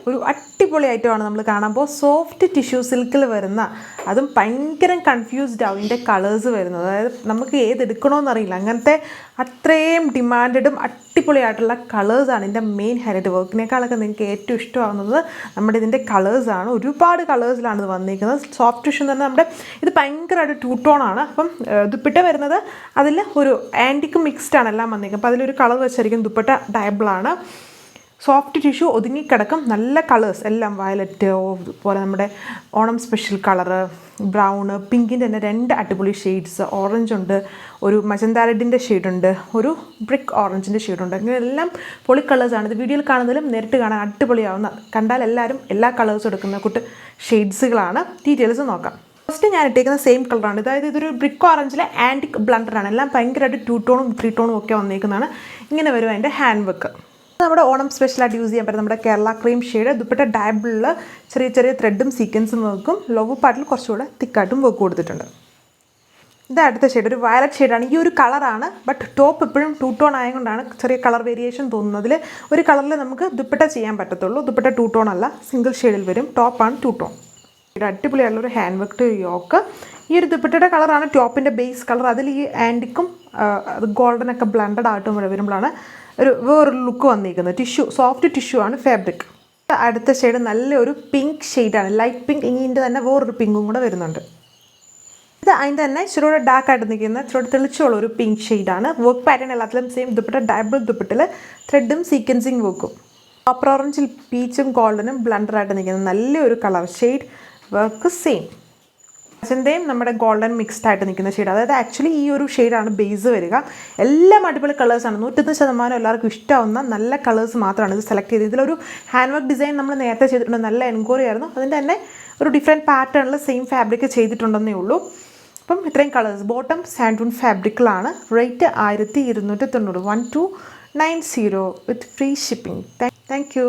ഒരു അടിപൊളി ഐറ്റമാണ് നമ്മൾ കാണുമ്പോൾ സോഫ്റ്റ് ടിഷ്യൂ സിൽക്കിൽ വരുന്ന, അതും ഭയങ്കര കൺഫ്യൂസ്ഡ് ആവും ഇതിൻ്റെ കളേഴ്സ് വരുന്നത്. അതായത് നമുക്ക് ഏതെടുക്കണമെന്നറിയില്ല, അങ്ങനത്തെ അത്രയും ഡിമാൻഡഡും അടിപൊളിയായിട്ടുള്ള കളേഴ്സാണ് ഇതിൻ്റെ മെയിൻ ഹൈലൈറ്റ്. വർക്കിനേക്കാളൊക്കെ നിങ്ങൾക്ക് ഏറ്റവും ഇഷ്ടമാകുന്നത് നമ്മുടെ ഇതിൻ്റെ കളേഴ്സാണ്. ഒരുപാട് കളേഴ്സിലാണ് ഇത് വന്നിരിക്കുന്നത്. സോഫ്റ്റ് ടിഷ്യൂ എന്ന് പറഞ്ഞാൽ നമ്മുടെ ഇത് ഭയങ്കരമായിട്ട് ടൂ ടോണാണ്. അപ്പം ദുപ്പട്ട വരുന്നത് അതിൽ ഒരു ആൻറ്റിക്ക് മിക്സ്ഡാണ് എല്ലാം വന്നിരിക്കുന്നത്. അപ്പോൾ അതിലൊരു കളർ വെച്ചായിരിക്കും ദുപ്പട്ട ഡയബിളാണ്. സോഫ്റ്റ് ടിഷ്യൂ ഒതുങ്ങിക്കിടക്കും, നല്ല കളേഴ്സ് എല്ലാം വയലറ്റ് പോലെ നമ്മുടെ ഓണം സ്പെഷ്യൽ കളറ്, ബ്രൗണ്, പിങ്കിൻ്റെ തന്നെ 2 അടിപൊളി ഷെയ്ഡ്സ്, ഓറഞ്ച് ഉണ്ട്, ഒരു മജന്ത റെഡിൻ്റെ ഷെയ്ഡുണ്ട്, ഒരു ബ്രിക്ക് ഓറഞ്ചിൻ്റെ ഷെയ്ഡുണ്ട്. ഇങ്ങനെ എല്ലാം പൊളി കളേഴ്സാണ്. ഇത് വീഡിയോയിൽ കാണുന്നതിലും നേരിട്ട് കാണാൻ അടിപൊളിയാവുന്ന, കണ്ടാൽ എല്ലാവരും എല്ലാ കളേഴ്സും എടുക്കുന്ന കൂട്ട് ഷെയ്ഡ്സുകളാണ്. ഡീറ്റെയിൽസ് നോക്കാം. ഫസ്റ്റ് ഞാൻ ഇട്ടേക്കുന്ന സെയിം കളറാണ്. അതായത് ഇതൊരു ബ്രിക്ക് ഓറഞ്ചിലെ ആൻറ്റിക് ബ്ലണ്ടറാണ്. എല്ലാം ഭയങ്കരമായിട്ട് 2 ടോണും 3 ടോണും ഒക്കെ വന്നേക്കുന്നതാണ്. ഇങ്ങനെ വരും അതിൻ്റെ ഹാൻഡ് വർക്ക്. നമ്മുടെ ഓണം സ്പെഷ്യലായിട്ട് യൂസ് ചെയ്യാൻ പറ്റും നമ്മുടെ കേരള ക്രീം ഷെയ്ഡ്. ദുപ്പട്ട ഡയബിളിൽ ചെറിയ ചെറിയ ത്രെഡും സീക്വൻസും വർക്കും, ലോവർ പാർട്ടിൽ കുറച്ചുകൂടെ തിക്കായിട്ടും വർക്ക് കൊടുത്തിട്ടുണ്ട്. ഇത് അടുത്ത ഷെയ്ഡ്, ഒരു വയലറ്റ് ഷെയ്ഡാണ്. ഈ ഒരു കളറാണ്, ബട്ട് ടോപ്പ് എപ്പോഴും 2 ടോൺ ആയതുകൊണ്ടാണ് ചെറിയ കളർ വേരിയേഷൻ തോന്നുന്നത്. അതിൽ ഒരു കളറിൽ നമുക്ക് ദുപ്പട്ട ചെയ്യാൻ പറ്റത്തുള്ളൂ. ദുപ്പട്ട 2 ടോൺ അല്ല, സിംഗിൾ ഷെയ്ഡിൽ വരും. ടോപ്പാണ് 2 ടോൺ. ഇത് അടിപൊളിയായിട്ടുള്ളൊരു ഹാൻഡ് വർക്ക് യോക്ക്. ഈ ഒരു ദുപ്പട്ടയുടെ കളറാണ് ടോപ്പിൻ്റെ ബേസ് കളർ. അതിൽ ഈ ആൻറ്റിക്കും ഗോൾഡനൊക്കെ ബ്ലണ്ടഡ് ആയിട്ടും വരുമ്പോഴാണ് വേറൊരു ലുക്ക് വന്നിരിക്കുന്നത്. ടിഷ്യൂ, സോഫ്റ്റ് ടിഷ്യൂ ആണ് ഫാബ്രിക്. അടുത്ത ഷെയ്ഡ് നല്ലൊരു പിങ്ക് ഷെയ്ഡാണ്, ലൈറ്റ് പിങ്ക്. ഇതിൻ്റെ തന്നെ വേറൊരു പിങ്കും കൂടെ വരുന്നുണ്ട്. ഇത് അതിൻ്റെ തന്നെ ഇച്ചിരി ഡാർക്ക് ആയിട്ട് നിൽക്കുന്ന ഇച്ചിരി തെളിച്ചുള്ള ഒരു പിങ്ക് ഷെയ്ഡാണ്. വർക്ക് പാറ്റേൺ എല്ലാത്തിലും സെയിം. ദുപ്പട്ട ഡയബിൾ ദുപ്പട്ടിൽ ത്രെഡും സീക്വൻസിങ് വർക്കും. കോപ്പർ ഓറഞ്ചിൽ പീച്ചും ഗോൾഡനും ബ്ലണ്ടറായിട്ട് നിൽക്കുന്ന നല്ലൊരു കളർ ഷെയ്ഡ്. Work same. മജന്തയും നമ്മുടെ ഗോൾഡൻ മിക്സ്ഡ് ആയിട്ട് നിൽക്കുന്ന ഷെയ്ഡ്. അതായത് ആക്ച്വലി ഈ ഒരു ഷെയ്ഡാണ് ബേസ് വരിക. എല്ലാം അടിപൊളി കളേഴ്സാണ്. 100% എല്ലാവർക്കും ഇഷ്ടമാവുന്ന നല്ല കളേഴ്സ് മാത്രമാണ് ഇത് സെലക്ട് ചെയ്തത്. ഇതിലൊരു ഹാൻഡ് വർക്ക് ഡിസൈൻ നമ്മൾ നേരത്തെ ചെയ്തിട്ടുണ്ട്, നല്ല എൻക്വയറി ആയിരുന്നു. അതിൻ്റെ തന്നെ ഒരു ഡിഫറെൻറ്റ് പാറ്റേണിൽ സെയിം ഫാബ്രിക് ചെയ്തിട്ടുണ്ടെന്നേ ഉള്ളൂ. അപ്പം ഇത്രയും കളേഴ്സ്. ബോട്ടം സാൻഡൂൺ ഫാബ്രിക്കിലാണ്. Rate 1290, 1290 with free shipping. Thank U.